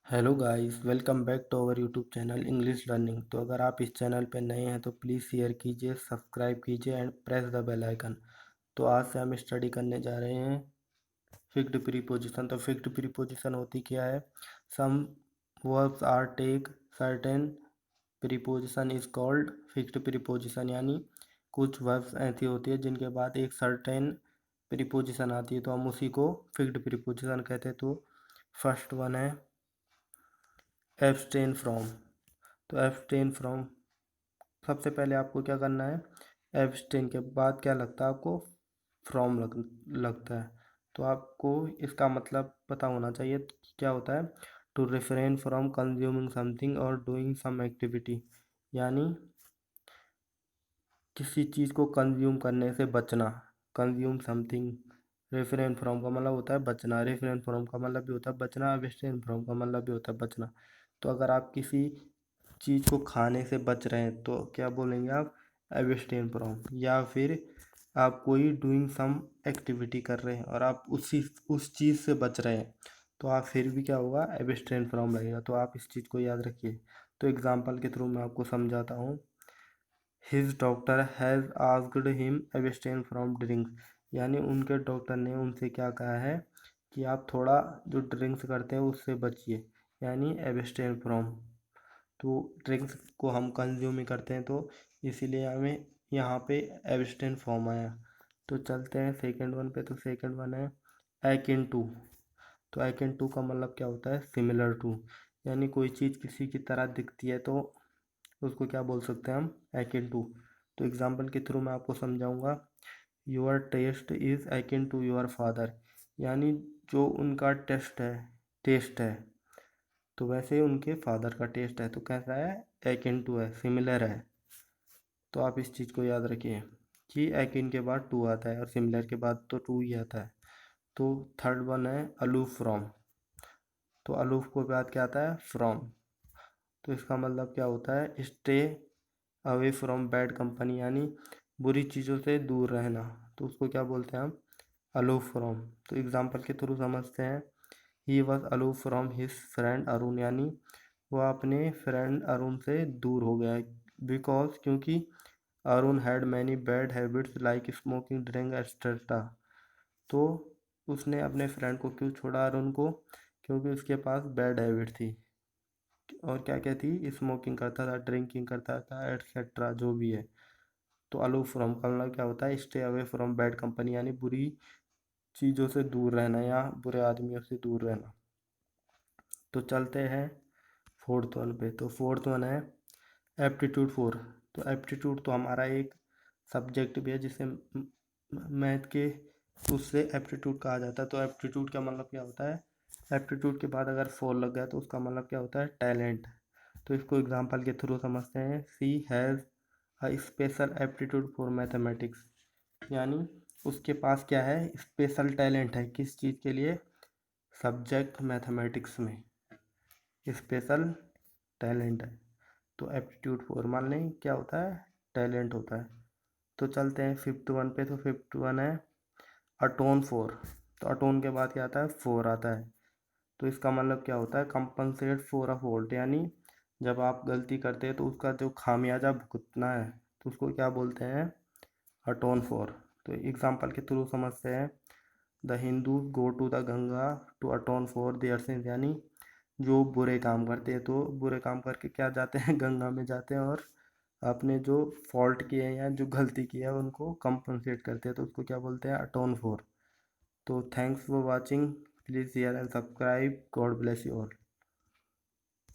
Hello guys, welcome back to our YouTube channel English learning. तो अगर आप इस चैनल पर नए हैं तो प्लीज़ शेयर कीजिए, सब्सक्राइब कीजिए and press the bell icon. तो आज से हम स्टडी करने जा रहे हैं फिक्स्ड प्रीपोजिशन। तो फिक्स्ड प्रीपोजिशन होती क्या है? Some verbs are take certain preposition is called fixed preposition. यानी कुछ वर्ब्स ऐसी होती है जिनके बाद एक सर्टेन प्रीपोजिशन आती है तो हम उसी को फिक्स्ड प्रीपोजिशन कहते हैं। तो फर्स्ट वन है एब्सटेन फ्रॉम। तो एब्सटेन फ्रॉम, सबसे पहले आपको क्या करना है? एब्सटेन के बाद क्या लगता है आपको? फ्रॉम लगता है। तो आपको इसका मतलब पता होना चाहिए कि क्या होता है। To refrain from consuming something और डूइंग सम एक्टिविटी, यानी किसी चीज़ को कंज्यूम करने से बचना। कंज्यूम समथिंग, रिफ्रेन फ्रॉम का मतलब होता है बचना, रिफ्रेन फ्रॉम का मतलब भी होता है बचना, एब्सटेन फ्रॉम का मतलब भी होता है बचना। तो अगर आप किसी चीज़ को खाने से बच रहे हैं तो क्या बोलेंगे आप? Abstain from. या फिर आप कोई डूइंग सम एक्टिविटी कर रहे हैं और आप उस चीज़ से बच रहे हैं तो आप फिर भी क्या होगा? एब्सटेन फ्रॉम लगेगा। तो आप इस चीज़ को याद रखिए। तो एग्जांपल के थ्रू मैं आपको समझाता हूँ। His doctor has asked him abstain from drinks, यानी उनके डॉक्टर ने उनसे क्या कहा है कि आप थोड़ा जो ड्रिंक्स करते हैं उससे बचिए, यानी एब्सटेन फ्रॉम। तो ड्रिंक्स को हम कंज्यूम ही करते हैं तो इसीलिए हमें यहाँ पे एब्सटेन फ्रॉम आया। तो चलते हैं सेकंड वन पे। तो सेकंड वन है एकिन टू। तो एकिन टू का मतलब क्या होता है? सिमिलर टू, यानी कोई चीज़ किसी की तरह दिखती है तो उसको क्या बोल सकते हैं हम? Akin to. तो एग्जाम्पल के थ्रू मैं आपको समझाऊंगा। Your taste is akin to your father, यानी जो उनका टेस्ट है तो वैसे ही उनके फादर का टेस्ट है। तो कैसा है? एकिन टू है, सिमिलर है। तो आप इस चीज़ को याद रखिए कि एकिन के बाद टू आता है और सिमिलर के बाद तो टू ही आता है। तो थर्ड वन है अलूफ फ्रॉम। तो अलूफ के बाद क्या आता है? फ्रॉम। तो इसका मतलब क्या होता है? Stay away from bad company, यानी बुरी चीज़ों से दूर रहना। तो उसको क्या बोलते हैं हम? Aloof from. तो एग्जाम्पल के थ्रू समझते हैं। He was aloof from his friend Arun, यानी वह अपने फ्रेंड अरुण से दूर हो गया। बिकॉज, क्योंकि Arun had many bad habits like smoking, drink etcetera. तो उसने अपने फ्रेंड को क्यों छोड़ा अरुण को? क्योंकि उसके पास बैड हैबिट थी। और क्या क्या थी? स्मोकिंग करता था, ड्रिंकिंग करता था, एटसेट्रा जो भी है। तो अलूफ फ्रॉम का मतलब क्या होता है? Stay away from bad company, यानी बुरी चीज़ों से दूर रहना या बुरे आदमियों से दूर रहना। तो चलते हैं फोर्थ वन पे। तो फोर्थ वन है एप्टीट्यूड फोर। तो एप्टीट्यूड तो हमारा एक सब्जेक्ट भी है जिसे मैथ के उससे एप्टीट्यूड कहा जाता है। तो एप्टीट्यूड का मतलब क्या होता है? एप्टीट्यूड के बाद अगर फोर लग गया तो उसका मतलब क्या होता है? टैलेंट। तो इसको एग्जांपल के थ्रू समझते हैं। She has a special aptitude for mathematics, यानी उसके पास क्या है? स्पेशल टैलेंट है। किस चीज़ के लिए? सब्जेक्ट मैथमेटिक्स में स्पेशल टैलेंट है। तो एप्टीट्यूड फोर मान लें क्या होता है? टैलेंट होता है। तो चलते हैं फिफ्थ वन पे। तो फिफ्थ वन है अटोन फोर। तो अटोन के बाद क्या आता है? फोर आता है। तो इसका मतलब क्या होता है? कंपनसेट फॉर अ फॉल्ट, यानी जब आप गलती करते हैं तो उसका जो खामियाजा भुगतना है तो उसको क्या बोलते हैं? Atone for. तो एग्जाम्पल के थ्रू समझते हैं। The Hindu go to the Ganga to atone for their sins, यानी जो बुरे काम करते हैं तो बुरे काम करके क्या जाते हैं? गंगा में जाते हैं और अपने जो फॉल्ट किए हैं या जो गलती की है उनको कंपनसेट करते हैं। तो उसको क्या बोलते हैं? Atone for. तो thanks for watching, please share and subscribe, God bless you all.